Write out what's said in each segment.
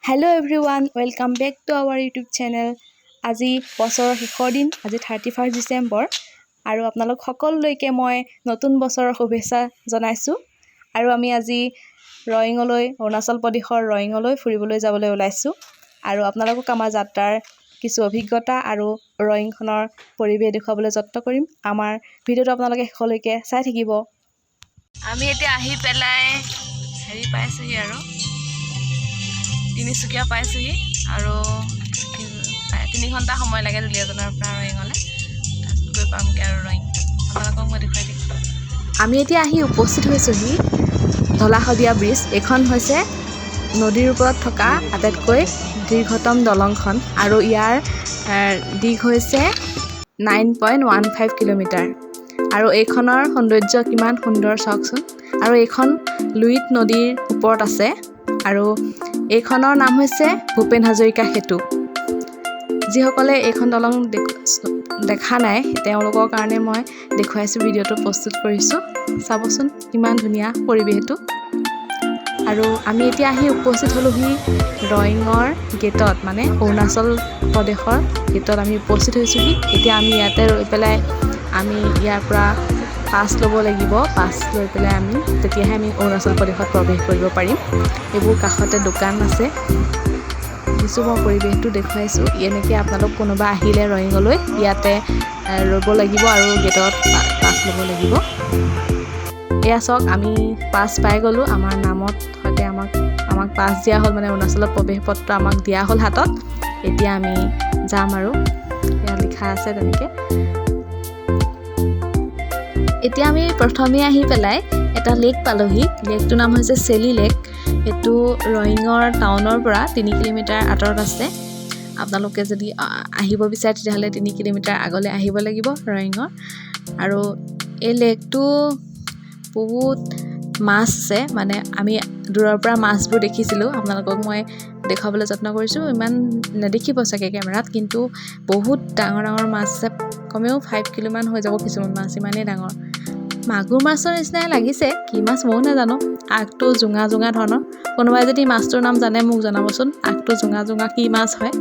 Hello everyone, welcome back to our YouTube channel. আজি বছৰৰ শেষৰ দিন, আজি 31 ডিসেম্বৰ আৰু আপোনালোক সকলোলৈকে মই নতুন বছৰৰ শুভেচ্ছা জনাইছো আৰু আমি আজি ৰয়িঙলৈ অৰুণাচল প্ৰদেশৰ ৰয়িঙলৈ ফুৰিবলৈ যাবলৈ ওলাইছো আৰু আপোনালোকক আমাৰ যাত্ৰাৰ কিছু অভিজ্ঞতা আৰু ৰয়িঙখনৰ পৰিৱেশ দেখুৱাবলৈ যত্ন কৰিম। আমাৰ ভিডিঅটো আপোনালোকে শেষলৈকে চাই থাকিব। আমি এতিয়া আহি পেলাই হেৰি পাইছোহি আৰু তিনিচুকীয়া পাইছোহি আৰু 3 ঘণ্টা সময় লাগে দুলীয়াজনৰ পৰা ৰয়িঙলৈ। তাৰপিছত গৈ পামগৈ আৰু ৰয়িং আপোনালোকক মই দেখুৱাই দিম। আমি এতিয়া আহি উপস্থিত হৈছোহি ধলাশদিয়া ব্ৰিজ। এইখন হৈছে নদীৰ ওপৰত থকা আটাইতকৈ দীৰ্ঘতম দলংখন আৰু ইয়াৰ দিঘ হৈছে 9.15 কিলোমিটাৰ আৰু এইখনৰ সৌন্দৰ্য কিমান সুন্দৰ চাওকচোন। আৰু এইখন লুইত নদীৰ ওপৰত আছে আৰু এইখনৰ নাম হৈছে ভূপেন হাজৰিকা সেতু। যিসকলে এইখন দলং দেখা নাই তেওঁলোকৰ কাৰণে মই দেখুৱাইছোঁ, ভিডিঅ'টো প্ৰস্তুত কৰিছোঁ। চাবচোন কিমান ধুনীয়া পৰিৱেশটো। আৰু আমি এতিয়া আহি উপস্থিত হ'লোহি ৰয়িঙৰ গেটত, মানে অৰুণাচল প্ৰদেশৰ গেটত আমি উপস্থিত হৈছোঁহি। এতিয়া আমি ইয়াতে ৰৈ পেলাই আমি ইয়াৰ পৰা পাছ ল'ব লাগিব। পাছ লৈ পেলাই আমি তেতিয়াহে আমি অৰুণাচল প্ৰদেশত প্ৰৱেশ কৰিব পাৰিম। এইবোৰ কাষতে দোকান আছে। কিছু মই পৰিৱেশটো দেখুৱাইছোঁ। এনেকৈ আপোনালোক কোনোবা আহিলে ৰয়িঙলৈ ইয়াতে ৰ'ব লাগিব আৰু গেটত পাছ ল'ব লাগিব। এয়া চাওক, আমি পাছ পাই গ'লোঁ। আমাৰ নামত সৈতে আমাক পাছ দিয়া হ'ল, মানে অৰুণাচলৰ প্ৰৱেশ পত্ৰ আমাক দিয়া হ'ল হাতত। এতিয়া আমি যাম আৰু ইয়াত লিখা আছে তেনেকৈ। এতিয়া আমি প্ৰথমে আহি পেলাই এটা লেক পালোহি। লেকটোৰ নাম হৈছে চেলি লেক। এইটো ৰয়িঙৰ টাউনৰ পৰা 3 কিলোমিটাৰ আঁতৰত আছে। আপোনালোকে যদি আহিব বিচাৰে তেতিয়াহ'লে 3 কিলোমিটাৰ আগলৈ আহিব লাগিব ৰয়িঙৰ। আৰু এই লেকটো বহুত মাছ আছে, মানে আমি দূৰৰ পৰা মাছবোৰ দেখিছিলোঁ। আপোনালোকক মই দেখুৱাবলৈ যত্ন কৰিছোঁ। ইমান নেদেখিব চাগে কেমেৰাত, কিন্তু বহুত ডাঙৰ ডাঙৰ মাছ আছে। কমেও 5 কিলোমান হৈ যাব কিছুমান মাছ, ইমানেই ডাঙৰ। মাগুৰ মাছৰ নিচিনাই লাগিছে, কি মাছ ময়ো নাজানো। আগটো জোঙা জোঙা ধৰণৰ। কোনোবাই যদি মাছটোৰ নাম জানে মোক জনাবচোন। আগটো জোঙা জোঙা কি মাছ হয়,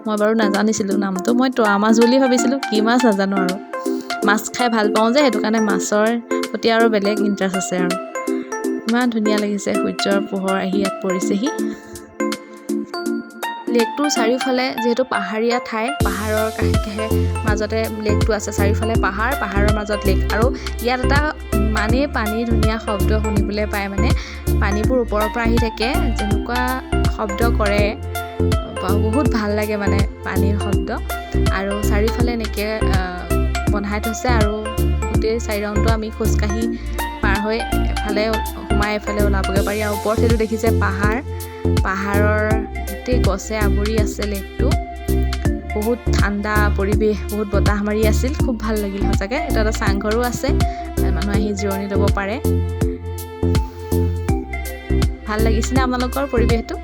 মই বাৰু নাজানিছিলোঁ নামটো। মই তোৰা মাছ বুলি ভাবিছিলোঁ, কি মাছ নাজানো। আৰু মাছ খাই ভাল পাওঁ যে, সেইটো কাৰণে মাছৰ প্ৰতি আৰু বেলেগ ইণ্টাৰেষ্ট আছে। আৰু ইমান ধুনীয়া লাগিছে, সূৰ্যৰ পোহৰ আহি ইয়াত পৰিছেহি। লেকটোৰ চাৰিওফালে যিহেতু পাহাৰীয়া ঠাই, পাহাৰৰ কাষে কাষে মাজতে লেকটো আছে। চাৰিওফালে পাহাৰৰ মাজত লেক। আৰু ইয়াত এটা ইমানেই পানী ধুনীয়া শব্দ শুনিবলৈ পায়, মানে পানীবোৰ ওপৰৰ পৰা আহি থাকে, যেনেকুৱা শব্দ কৰে বহুত ভাল লাগে, মানে পানীৰ শব্দ। আৰু চাৰিওফালে এনেকৈ বন্ধাই থৈছে আৰু গোটেই 4 ৰাউণ্ডটো আমি খোজকাঢ়ি পাৰ হৈ এফালে সোমাই এফালে ওলাবগৈ পাৰি। আৰু ওপৰত সেইটো দেখিছে পাহাৰৰ গোটেই গছে আৱৰি আছে লেকটো। বহুত ঠাণ্ডা পৰিৱেশ, বহুত বতাহ মাৰি আছিল, খুব ভাল লাগিল সঁচাকৈ। এটা চাংঘৰো আছে, মানুহ আহি জিৰণি ল'ব পাৰে। ভাল লাগিছেনে আপোনালোকৰ পৰিৱেশটো?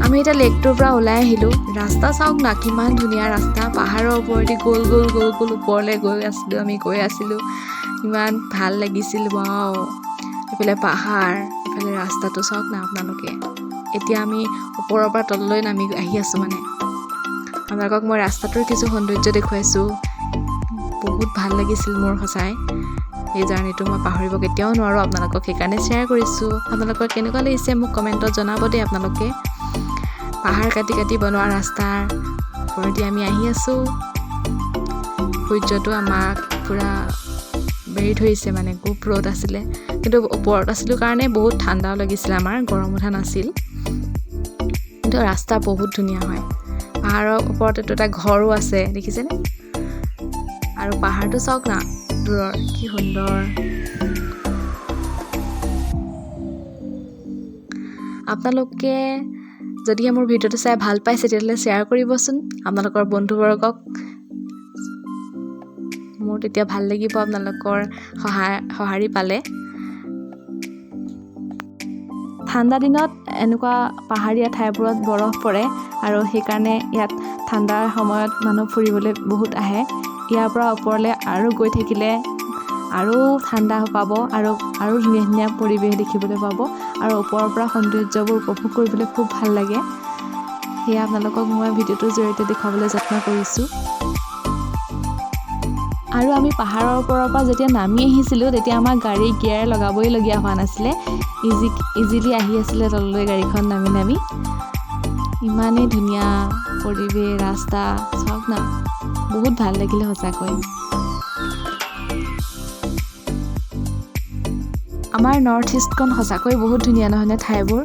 আমি এতিয়া লেকটোৰ পৰা ওলাই আহিলোঁ। ৰাস্তা চাওক না, কিমান ধুনীয়া ৰাস্তা। পাহাৰৰ ওপৰেদি গোল গোল গোল গোল ওপৰলৈ আমি গৈ আছিলোঁ। ইমান ভাল লাগিছিল। ৱাও, এইফালে পাহাৰ, এইফালে ৰাস্তাটো চাওক না আপোনালোকে। এতিয়া আমি ওপৰৰ পৰা তললৈ নামি আহি আছোঁ। মানে আপোনালোকক মই ৰাস্তাটোৰ কিছু সৌন্দৰ্য দেখুৱাইছোঁ। বহুত ভাল লাগিছিল মোৰ সঁচাই। এই জাৰ্ণিটো মই পাহৰিব কেতিয়াও নোৱাৰোঁ। আপোনালোকক সেইকাৰণে শ্বেয়াৰ কৰিছোঁ। আপোনালোকৰ কেনেকুৱা লাগিছে মোক কমেণ্টত জনাব দেই আপোনালোকে। পাহাৰ কাটি কাটি বনোৱা ৰাস্তাৰ ওপৰেদি আমি আহি আছোঁ। সূৰ্যটো আমাক পূৰা বেৰি ধৰিছে, মানে খুব ৰ'দ আছিলে, কিন্তু ওপৰত আছিলোঁ কাৰণে বহুত ঠাণ্ডাও লাগিছিলে, আমাৰ গৰম উঠা নাছিল। কিন্তু ৰাস্তা বহুত ধুনীয়া হয়। পাহাৰৰ ওপৰত এটা ঘৰো আছে, দেখিছেনে? আৰু পাহাৰটো চাওক না দূৰৰ, কি সুন্দৰ। আপোনালোকে যদি মোৰ ভিডিঅ'টো চাই ভাল পাইছে তেতিয়াহ'লে শ্বেয়াৰ কৰিবচোন আপোনালোকৰ বন্ধুবৰ্গক। মোৰ তেতিয়া ভাল লাগিব আপোনালোকৰ সঁহাৰি পালে। ঠাণ্ডা দিনত এনেকুৱা পাহাৰীয়া ঠাইবোৰত বৰফ পৰে আৰু সেইকাৰণে ইয়াত ঠাণ্ডাৰ সময়ত মানুহ ফুৰিবলৈ বহুত আহে। ইয়াৰ পৰা ওপৰলৈ আৰু গৈ থাকিলে আৰু ঠাণ্ডা পাব আৰু ধুনীয়া ধুনীয়া পৰিৱেশ দেখিবলৈ পাব। আৰু ওপৰৰ পৰা সৌন্দৰ্যবোৰ উপভোগ কৰিবলৈ খুব ভাল লাগে। সেয়া আপোনালোকক মই ভিডিঅ'টোৰ জৰিয়তে দেখুৱাবলৈ যত্ন কৰিছোঁ। আৰু আমি পাহাৰৰ ওপৰৰ পৰা যেতিয়া নামি আহিছিলোঁ তেতিয়া আমাৰ গাড়ী গিয়াৰ লগাবই লগীয়া হোৱা নাছিলে, ইজিলি আহি আছিলে তললৈ গাড়ীখন নামি নামি। ইমানেই ধুনীয়া পৰিৱেশ, ৰাস্তা চাওক না, বহুত ভাল লাগিলে সঁচাকৈ। আমাৰ নৰ্থ ইষ্টখন সঁচাকৈ বহুত ধুনীয়া নহয়নে ঠাইবোৰ।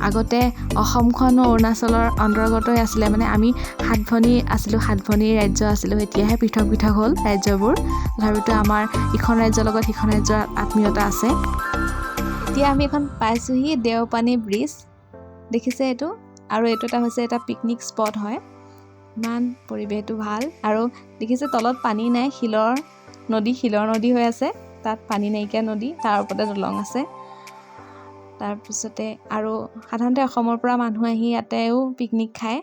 আগতে অসমখন অৰুণাচলৰ অন্তৰ্গতই আছিলে, মানে আমি 7 ভনী আছিলোঁ, 7 ভনীৰ ৰাজ্য আছিলোঁ। এতিয়াহে পৃথক পৃথক হ'ল ৰাজ্যবোৰ, তথাপিতো আমাৰ ইখন ৰাজ্যৰ লগত সিখন ৰাজ্যৰ আত্মীয়তা আছে। এতিয়া আমি এখন পাইছোঁহি দেওপানী ব্ৰিজ, দেখিছে এইটো। আৰু এইটো হৈছে এটা পিকনিক স্পট হয়। ইমান পৰিৱেশটো ভাল। আৰু দেখিছে তলত পানী নাই, শিলৰ নদী হৈ আছে, তাত পানী নাইকিয়া নদী, তাৰ ওপৰতে দলং আছে। তাৰপিছতে আৰু সাধাৰণতে অসমৰ পৰা মানুহ আহি ইয়াতেও পিকনিক খায়,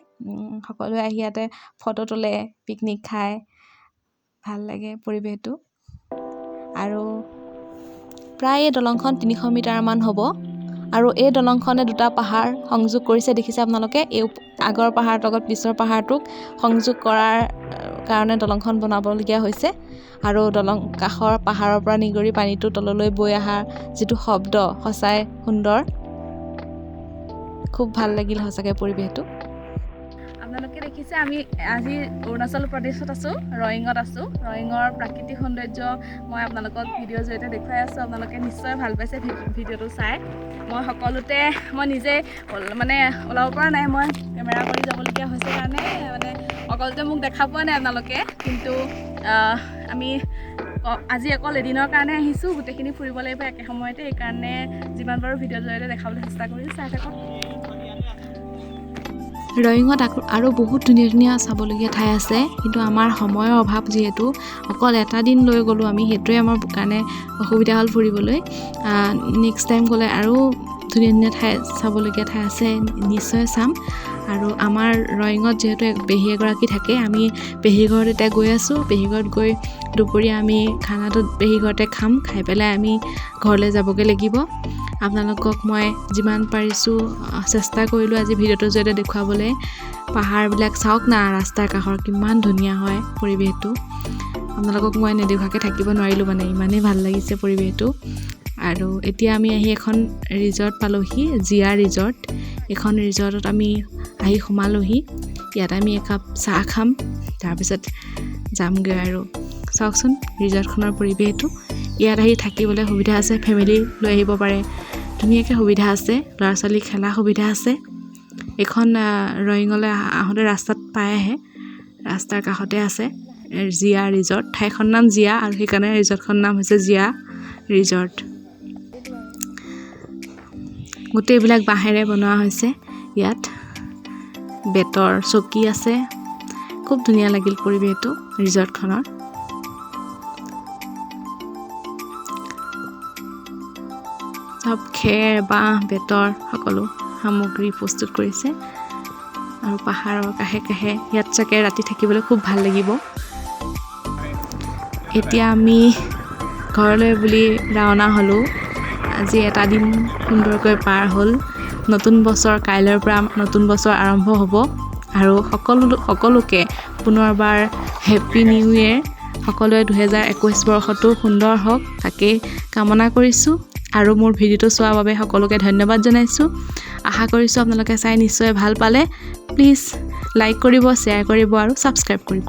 সকলোৱে আহি ইয়াতে ফটো তোলে, পিকনিক খায়, ভাল লাগে পৰিৱেশটো। আৰু প্ৰায় এই দলংখন 300 মিটাৰমান হ'ব। আৰু এই দলংখনে 2টা পাহাৰ সংযোগ কৰিছে, দেখিছে আপোনালোকে। এই আগৰ পাহাৰৰ লগত পিছৰ পাহাৰটোক সংযোগ কৰাৰ কাৰণে দলংখন বনাবলগীয়া হৈছে। আৰু দলং কাষৰ পাহাৰৰ পৰা নিগৰি পানীটো তললৈ বৈ অহাৰ যিটো শব্দ সঁচাই সুন্দৰ, খুব ভাল লাগিল সঁচাকৈ পৰিৱেশটো। আপোনালোকে দেখিছে আমি আজি অৰুণাচল প্ৰদেশত আছোঁ, ৰয়িঙত আছোঁ। ৰয়িঙৰ প্ৰাকৃতিক সৌন্দৰ্য মই আপোনালোকক ভিডিঅ'ৰ জৰিয়তে দেখুৱাই আছোঁ। আপোনালোকে নিশ্চয় ভাল পাইছে ভিডিঅ'টো চাই। মই নিজে মানে ওলাব পৰা নাই, মই কেমেৰা কৰি যাবলগীয়া হৈছে কাৰণে মানে অকলতে মোক দেখা পোৱা নাই আপোনালোকে। কিন্তু আমি আজি অকল এদিনৰ কাৰণে আহিছোঁ, গোটেইখিনি ফুৰিব লাগিব একে সময়তে, এইকাৰণে যিমান পাৰোঁ ভিডিঅ'ৰ জৰিয়তে দেখাবলৈ চেষ্টা কৰিছোঁ। চাই থাকক। ৰয়িঙত আৰু বহুত ধুনীয়া ধুনীয়া চাবলগীয়া ঠাই আছে, কিন্তু আমাৰ সময়ৰ অভাৱ যিহেতু অকল এটা দিন লৈ গ'লোঁ আমি, সেইটোৱে আমাৰ কাৰণে অসুবিধা হ'ল ফুৰিবলৈ। নেক্সট টাইম গ'লে আৰু ধুনীয়া ধুনীয়া ঠাই চাবলগীয়া ঠাই আছে, নিশ্চয় চাম। আৰু আমাৰ ৰয়িঙত যিহেতু পেহী এগৰাকী থাকে, আমি পেহী ঘৰত এতিয়া গৈ আছোঁ। পেহী ঘৰত গৈ দুপৰীয়া আমি খানাটো পেহী ঘৰতে খাম, খাই পেলাই আমি ঘৰলৈ যাবগৈ লাগিব। আপোনালোকক মই যিমান পাৰিছোঁ চেষ্টা কৰিলোঁ আজি ভিডিঅ'টোৰ জৰিয়তে দেখুৱাবলৈ। পাহাৰবিলাক চাওক না, ৰাস্তাৰ কাষৰ কিমান ধুনীয়া হয় পৰিৱেশটো। আপোনালোকক মই নেদেখুৱাকৈ থাকিব নোৱাৰিলোঁ, মানে ইমানেই ভাল লাগিছে পৰিৱেশটো। আৰু এতিয়া আমি আহি এখন ৰিজৰ্ট পালোঁহি, জিয়া ৰিজৰ্ট। এইখন ৰিজৰ্টত আমি আহি সোমালোঁহি। ইয়াত আমি একাপ চাহ খাম, তাৰপিছত যামগৈ আৰু। চাওকচোন ৰিজৰ্টখনৰ পৰিৱেশটো। ইয়াত আহি থাকিবলৈ সুবিধা আছে, ফেমিলি লৈ আহিব পাৰে, ধুনীয়াকৈ সুবিধা আছে, ল'ৰা ছোৱালী খেলা সুবিধা আছে। এইখন ৰয়িঙলৈ আহোঁতে ৰাস্তাত পাই আহে, ৰাস্তাৰ কাষতে আছে জিয়া ৰিজৰ্ট। ঠাইখনৰ নাম জিয়া, আৰু সেইকাৰণে ৰিজৰ্টখনৰ নাম হৈছে জিয়া ৰিজৰ্ট। গোটেইবিলাক বাঁহেৰে বনোৱা হৈছে। ইয়াত বেতৰ চকী আছে, খুব ধুনীয়া লাগিল পৰিৱেশটো ৰিজৰ্টখনৰ। চব খেৰ, বাঁহ, বেতৰ সকলো সামগ্ৰী প্ৰস্তুত কৰিছে। আৰু পাহাৰৰ কাষে কাষে ইয়াত চাগে ৰাতি থাকিবলৈ খুব ভাল লাগিব। এতিয়া আমি ঘৰলৈ বুলি ৰাওনা হ'লোঁ। আজি এটা দিন সুন্দৰকৈ পাৰ হ'ল। নতুন বছৰ, কাইলৈৰ পৰা নতুন বছৰ আৰম্ভ হ'ব। আৰু সকলোকে পুনৰবাৰ হেপ্পী নিউ ইয়েৰ। সকলোৱে 2021 বৰ্ষটো সুন্দৰ হওক তাকেই কামনা কৰিছোঁ। আৰু মোৰ ভিডিঅ'টো চোৱাৰ বাবে সকলোকে ধন্যবাদ জনাইছোঁ। আশা কৰিছোঁ আপোনালোকে চাই নিশ্চয় ভাল পালে। প্লিজ লাইক কৰিব, শ্বেয়াৰ কৰিব আৰু ছাবস্ক্ৰাইব কৰিব।